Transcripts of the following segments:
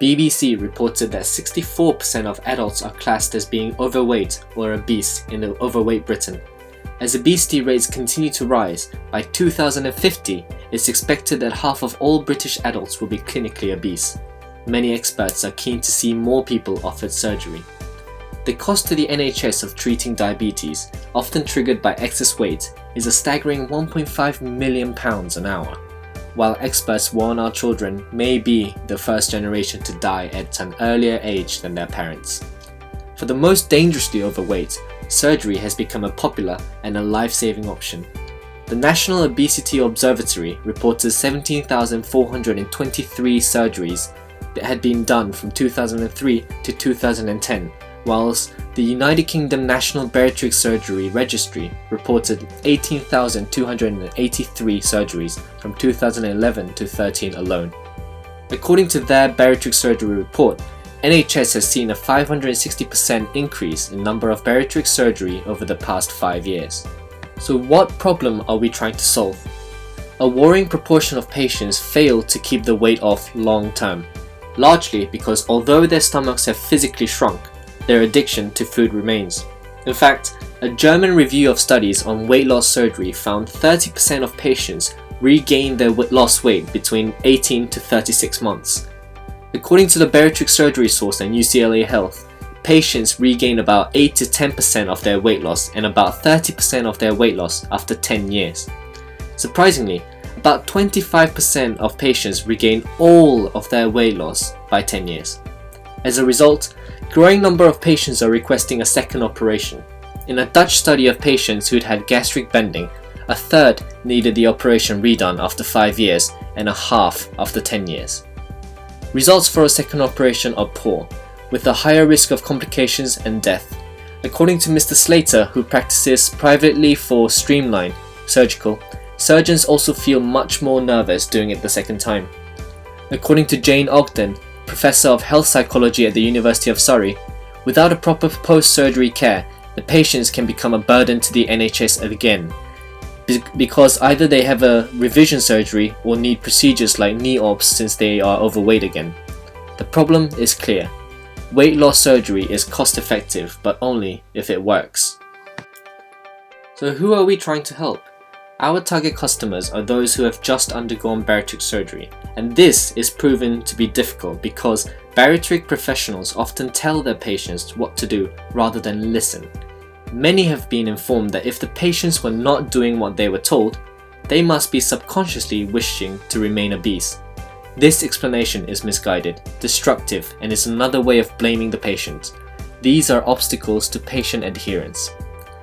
BBC reported that 64% of adults are classed as being overweight or obese in overweight Britain. As obesity rates continue to rise, by 2050, it's expected that half of all British adults will be clinically obese. Many experts are keen to see more people offered surgery. The cost to the NHS of treating diabetes, often triggered by excess weight, is a staggering £1.5 million an hour, while experts warn our children may be the first generation to die at an earlier age than their parents. For the most dangerously overweight, surgery has become a popular and a life-saving option. The National Obesity Observatory reported 17,423 surgeries that had been done from 2003 to 2010, whilst the United Kingdom National Bariatric Surgery Registry reported 18,283 surgeries from 2011 to 13 alone. According to their bariatric surgery report, NHS has seen a 560% increase in number of bariatric surgery over the past 5 years. So what problem are we trying to solve? A worrying proportion of patients fail to keep the weight off long term, largely because although their stomachs have physically shrunk, their addiction to food remains. In fact, a German review of studies on weight loss surgery found 30% of patients regained their lost weight between 18 to 36 months. According to the bariatric surgery source and UCLA Health, patients regain about 8 to 10% of their weight loss and about 30% of their weight loss after 10 years. Surprisingly, about 25% of patients regain all of their weight loss by 10 years. As a result, a growing number of patients are requesting a second operation. In a Dutch study of patients who'd had gastric bending, a third needed the operation redone after 5 years and a half after 10 years. Results for a second operation are poor, with a higher risk of complications and death. According to Mr. Slater, who practices privately for Streamline Surgical, surgeons also feel much more nervous doing it the second time. According to Jane Ogden, Professor of Health Psychology at the University of Surrey, without a proper post-surgery care, the patients can become a burden to the NHS again, because either they have a revision surgery or need procedures like knee ops since they are overweight again. The problem is clear. Weight loss surgery is cost effective, but only if it works. So who are we trying to help? Our target customers are those who have just undergone bariatric surgery, and this is proven to be difficult because bariatric professionals often tell their patients what to do rather than listen. Many have been informed that if the patients were not doing what they were told, they must be subconsciously wishing to remain obese. This explanation is misguided, destructive, and is another way of blaming the patient. These are obstacles to patient adherence.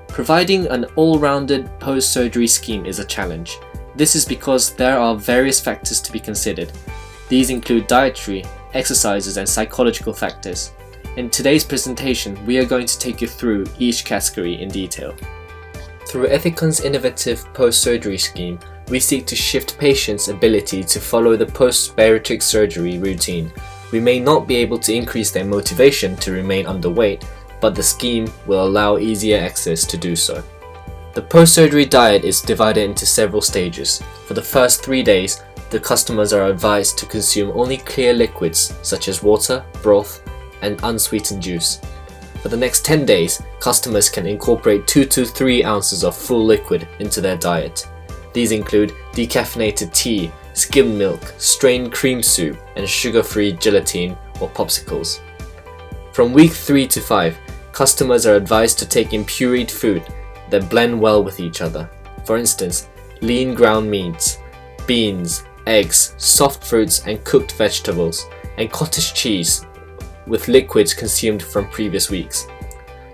Providing an all-rounded post-surgery scheme is a challenge. This is because there are various factors to be considered. These include dietary, exercises, and psychological factors. In today's presentation, we are going to take you through each category in detail. Through Ethicon's innovative post-surgery scheme, we seek to shift patients' ability to follow the post-bariatric surgery routine. We may not be able to increase their motivation to remain underweight, but the scheme will allow easier access to do so. The post-surgery diet is divided into several stages. For the first 3 days, the customers are advised to consume only clear liquids such as water, broth, and unsweetened juice. For the next 10 days, customers can incorporate 2 to 3 ounces of full liquid into their diet. These include decaffeinated tea, skimmed milk, strained cream soup, and sugar-free gelatine or popsicles. From week 3 to 5, customers are advised to take in pureed food that blend well with each other. For instance, lean ground meats, beans, eggs, soft fruits and cooked vegetables, and cottage cheese with liquids consumed from previous weeks.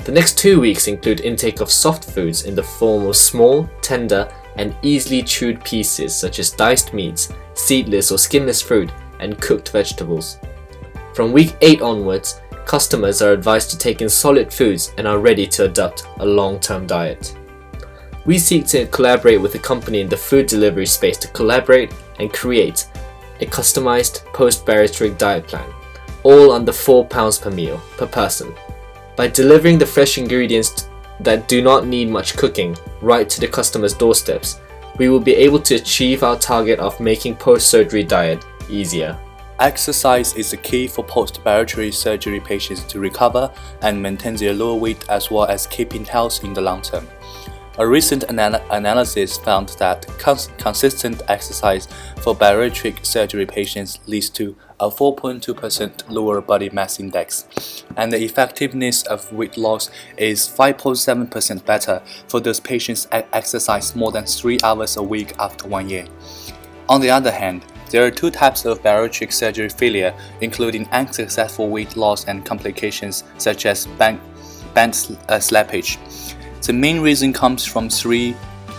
The next 2 weeks include intake of soft foods in the form of small, tender, and easily chewed pieces such as diced meats, seedless or skinless fruit, and cooked vegetables. From week 8 onwards, customers are advised to take in solid foods and are ready to adopt a long-term diet. We seek to collaborate with a company in the food delivery space to collaborate and create a customized post-bariatric diet plan, all under £4 per meal per person. By delivering the fresh ingredients that do not need much cooking right to the customer's doorsteps, we will be able to achieve our target of making post-surgery diet easier. Exercise is the key for post-bariatric surgery patients to recover and maintain their lower weight as well as keeping health in the long term. A recent analysis found that consistent exercise for bariatric surgery patients leads to a 4.2% lower body mass index, and the effectiveness of weight loss is 5.7% better for those patients exercise more than 3 hours a week after 1 year. On the other hand, there are 2 types of bariatric surgery failure, including unsuccessful weight loss and complications such as band slippage. The main reason comes from 3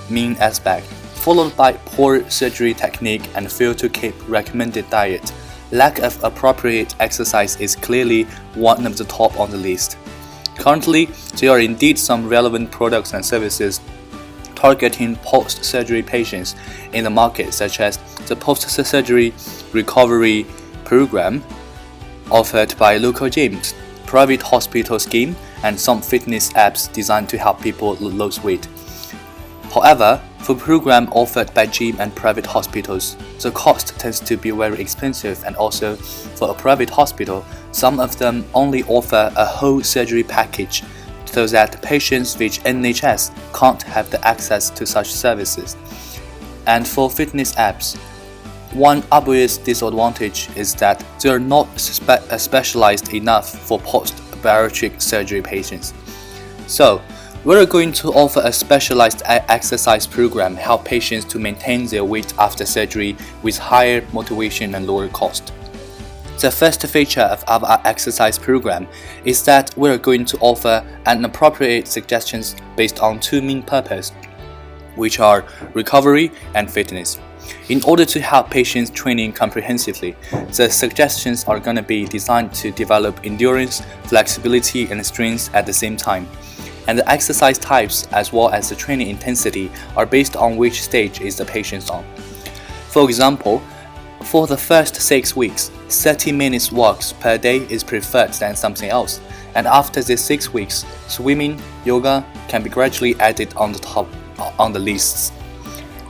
main aspects, followed by poor surgery technique and fail to keep recommended diet. Lack of appropriate exercise is clearly one of the top on the list. Currently, there are indeed some relevant products and services targeting post-surgery patients in the market, such as the post-surgery recovery program offered by local gyms, private hospital scheme, and some fitness apps designed to help people lose weight. However, for programs offered by gym and private hospitals, the cost tends to be very expensive, and also for a private hospital, some of them only offer a whole surgery package, so that patients with NHS can't have the access to such services. And for fitness apps, one obvious disadvantage is that they are not specialized enough for post-bariatric surgery patients. So, we're going to offer a specialized exercise program to help patients to maintain their weight after surgery with higher motivation and lower cost. The first feature of our exercise program is that we're going to offer an appropriate suggestions based on 2 main purposes, which are recovery and fitness. In order to help patients training comprehensively, the suggestions are going to be designed to develop endurance, flexibility, and strength at the same time. And the exercise types as well as the training intensity are based on which stage is the patient on. For example, for the first 6 weeks, 30 minutes walks per day is preferred than something else, and after the 6 weeks, swimming, yoga can be gradually added on the lists.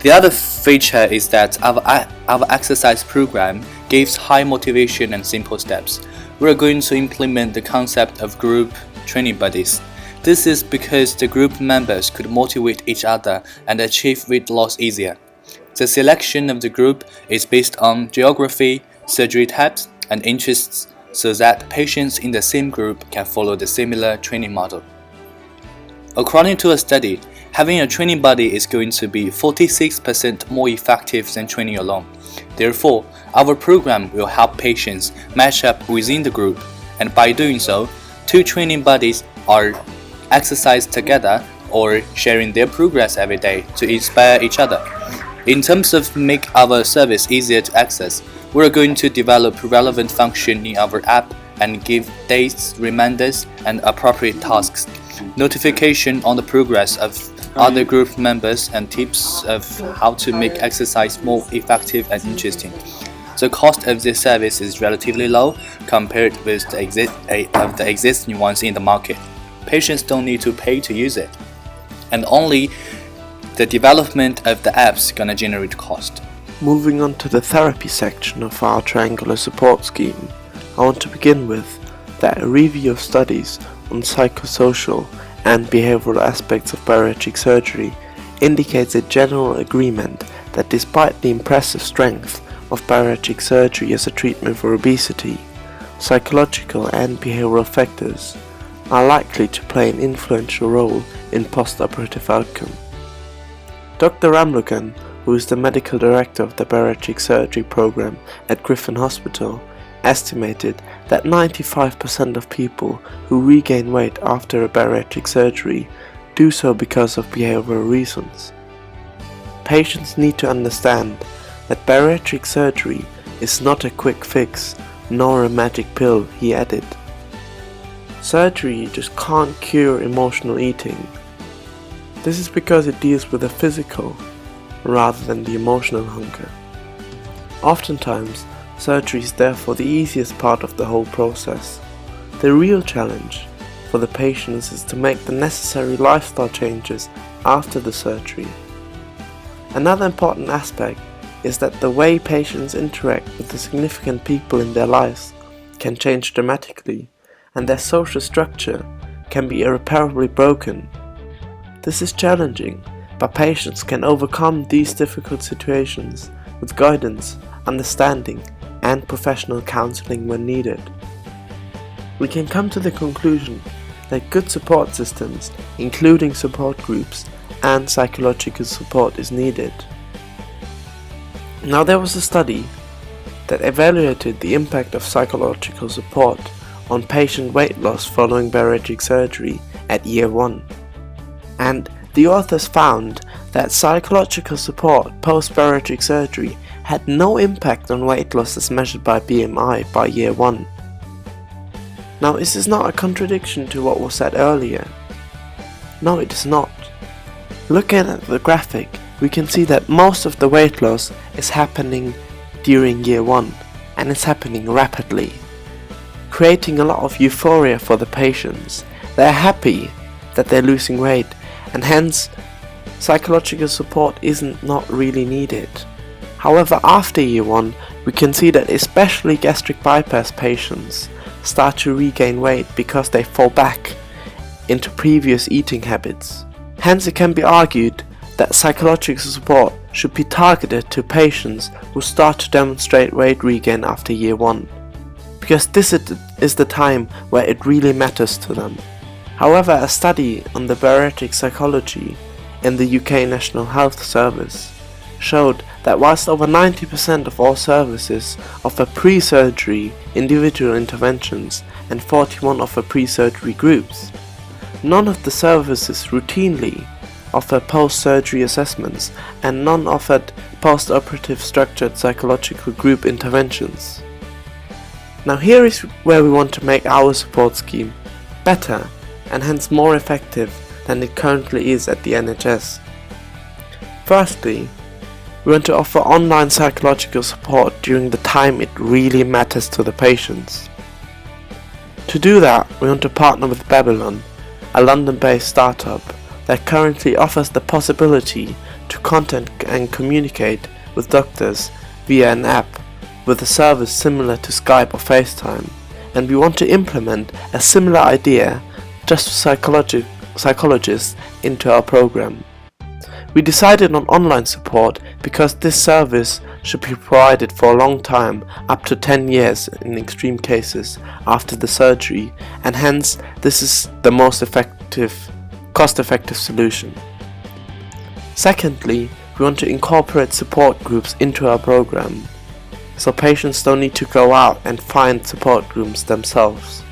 The other feature is that our exercise program gives high motivation and simple steps. We are going to implement the concept of group training buddies. This is because the group members could motivate each other and achieve weight loss easier. The selection of the group is based on geography, surgery types, and interests, so that patients in the same group can follow the similar training model. According to a study, having a training buddy is going to be 46% more effective than training alone. Therefore, our program will help patients match up within the group, and by doing so, 2 training buddies are exercise together or sharing their progress every day to inspire each other. In terms of make our service easier to access, we are going to develop relevant function in our app and give dates, reminders, and appropriate tasks, notification on the progress of other group members, and tips of how to make exercise more effective and interesting. The cost of this service is relatively low compared with the existing ones in the market. Patients don't need to pay to use it, and only the development of the apps gonna generate cost. Moving on to the therapy section of our triangular support scheme, I want to begin with that a review of studies on psychosocial and behavioral aspects of bariatric surgery indicates a general agreement that despite the impressive strength of bariatric surgery as a treatment for obesity, psychological and behavioral factors are likely to play an influential role in postoperative outcome. Dr. Ramlugan, who is the medical director of the bariatric surgery program at Griffin Hospital, estimated that 95% of people who regain weight after a bariatric surgery do so because of behavioral reasons. Patients need to understand that bariatric surgery is not a quick fix nor a magic pill, he added. Surgery just can't cure emotional eating. This is because it deals with the physical rather than the emotional hunger. Oftentimes, surgery is therefore the easiest part of the whole process. The real challenge for the patients is to make the necessary lifestyle changes after the surgery. Another important aspect is that the way patients interact with the significant people in their lives can change dramatically, and their social structure can be irreparably broken. This is challenging, but patients can overcome these difficult situations with guidance, understanding, and professional counseling when needed. We can come to the conclusion that good support systems, including support groups and psychological support, is needed. Now, there was a study that evaluated the impact of psychological support on patient weight loss following bariatric surgery at year 1. And the authors found that psychological support post-bariatric surgery had no impact on weight loss as measured by BMI by year 1. Now, is this not a contradiction to what was said earlier? No, it is not. Looking at the graphic, we can see that most of the weight loss is happening during year 1, and it's happening rapidly, creating a lot of euphoria for the patients. They're happy that they're losing weight, and hence psychological support isn't not really needed. However, after year 1, we can see that especially gastric bypass patients start to regain weight because they fall back into previous eating habits. Hence, it can be argued that psychological support should be targeted to patients who start to demonstrate weight regain after year 1, because this is the time where it really matters to them. However, a study on the bariatric psychology in the UK National Health Service showed that whilst over 90% of all services offer pre-surgery individual interventions and 41 offer pre-surgery groups, none of the services routinely offer post-surgery assessments, and none offered post-operative structured psychological group interventions. Now, here is where we want to make our support scheme better and hence more effective than it currently is at the NHS. Firstly, we want to offer online psychological support during the time it really matters to the patients. To do that, we want to partner with Babylon, a London-based startup that currently offers the possibility to contact and communicate with doctors via an app with a service similar to Skype or FaceTime, and we want to implement a similar idea just for psychologists into our program. We decided on online support because this service should be provided for a long time, up to 10 years in extreme cases after the surgery, and hence this is the most cost-effective solution. Secondly, we want to incorporate support groups into our program, so patients don't need to go out and find support groups themselves.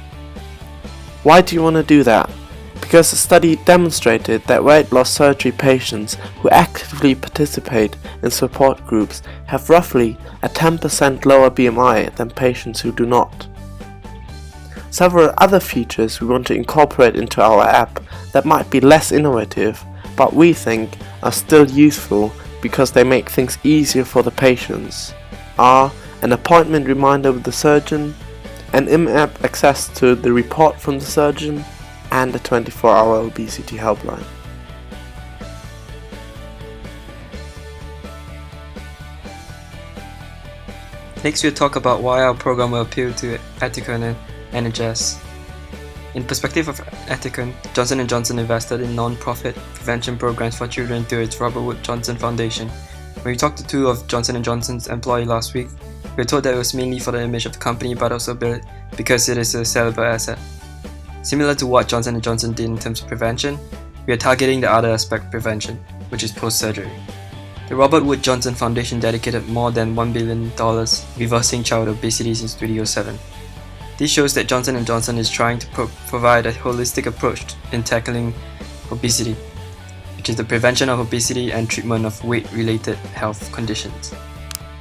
Why do you want to do that? Because a study demonstrated that weight loss surgery patients who actively participate in support groups have roughly a 10% lower BMI than patients who do not. Several other features we want to incorporate into our app that might be less innovative, but we think are still useful because they make things easier for the patients, are an appointment reminder with the surgeon, an in-app access to the report from the surgeon, and a 24-hour obesity helpline. Next, we'll talk about why our program will appeal to Ethicon and NHS. In perspective of Ethicon, Johnson & Johnson invested in non-profit prevention programs for children through its Robert Wood Johnson Foundation. When we talked to two of Johnson & Johnson's employees last week, we were told that it was mainly for the image of the company, but also because it is a sellable asset. Similar to what Johnson & Johnson did in terms of prevention, we are targeting the other aspect of prevention, which is post-surgery. The Robert Wood Johnson Foundation dedicated more than $1 billion reversing child obesity since 2007. This shows that Johnson & Johnson is trying to provide a holistic approach in tackling obesity, which is the prevention of obesity and treatment of weight-related health conditions.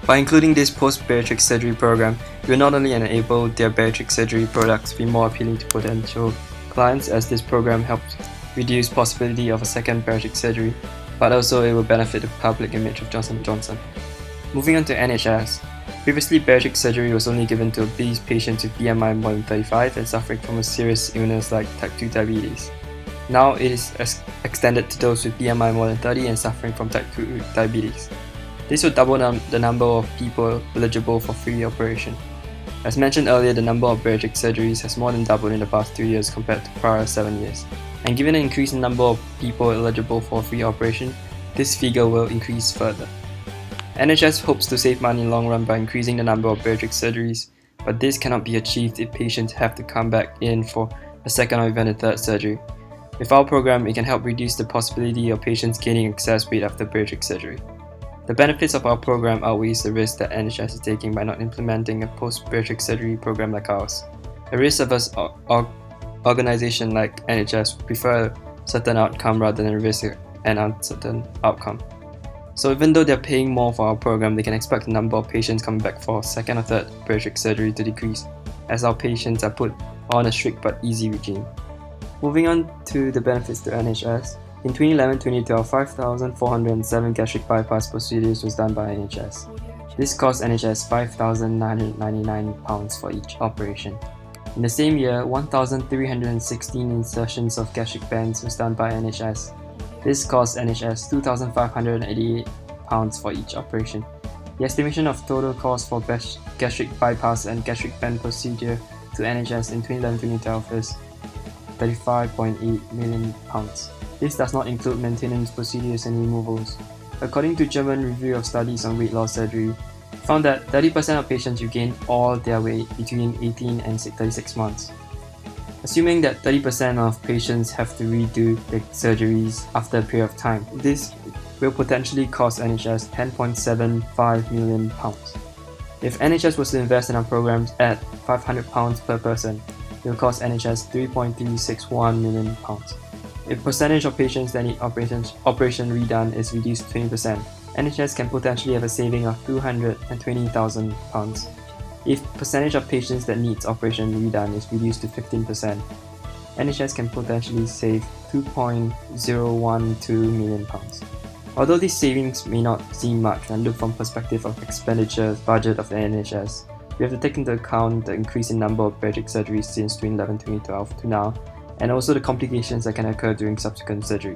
By including this post-bariatric surgery program, we will not only enable their bariatric surgery products to be more appealing to potential clients, as this program helps reduce possibility of a second bariatric surgery, but also it will benefit the public image of Johnson & Johnson. Moving on to NHS. Previously, bariatric surgery was only given to obese patients with BMI more than 35 and suffering from a serious illness like type 2 diabetes. Now it is extended to those with BMI more than 30 and suffering from type 2 diabetes. This will double the number of people eligible for free operation. As mentioned earlier, the number of bariatric surgeries has more than doubled in the past 3 years compared to prior 7 years. And given an increase in number of people eligible for free operation, this figure will increase further. NHS hopes to save money in the long run by increasing the number of bariatric surgeries, but this cannot be achieved if patients have to come back in for a second or even a third surgery. With our program, it can help reduce the possibility of patients gaining excess weight after bariatric surgery. The benefits of our program outweighs the risk that NHS is taking by not implementing a post-bariatric surgery program like ours. A risk-averse organization like NHS would prefer a certain outcome rather than a risk and uncertain outcome. So even though they're paying more for our program, they can expect the number of patients coming back for second or third bariatric surgery to decrease, as our patients are put on a strict but easy regime. Moving on to the benefits to NHS, in 2011-2012, 5,407 gastric bypass procedures was done by NHS. This cost NHS £5,999 for each operation. In the same year, 1,316 insertions of gastric bands was done by NHS. This cost NHS £2,588 for each operation. The estimation of total cost for gastric bypass and gastric band procedure to NHS in 2011-2012 is £35.8 million. This does not include maintenance procedures and removals. According to German Review of Studies on Weight Loss Surgery, found that 30% of patients regain all their weight between 18 and 36 months. Assuming that 30% of patients have to redo the surgeries after a period of time, this will potentially cost NHS £10.75 million. If NHS was to invest in our programs at £500 per person, it will cost NHS £3.361 million. If percentage of patients that need operation redone is reduced to 20%, NHS can potentially have a saving of £220,000. If percentage of patients that needs operation redone is reduced to 15%, NHS can potentially save £2.012 million. Although these savings may not seem much when looked from perspective of expenditure budget of the NHS, we have to take into account the increase in number of bariatric surgeries since 2011-2012 to now, and also the complications that can occur during subsequent surgery.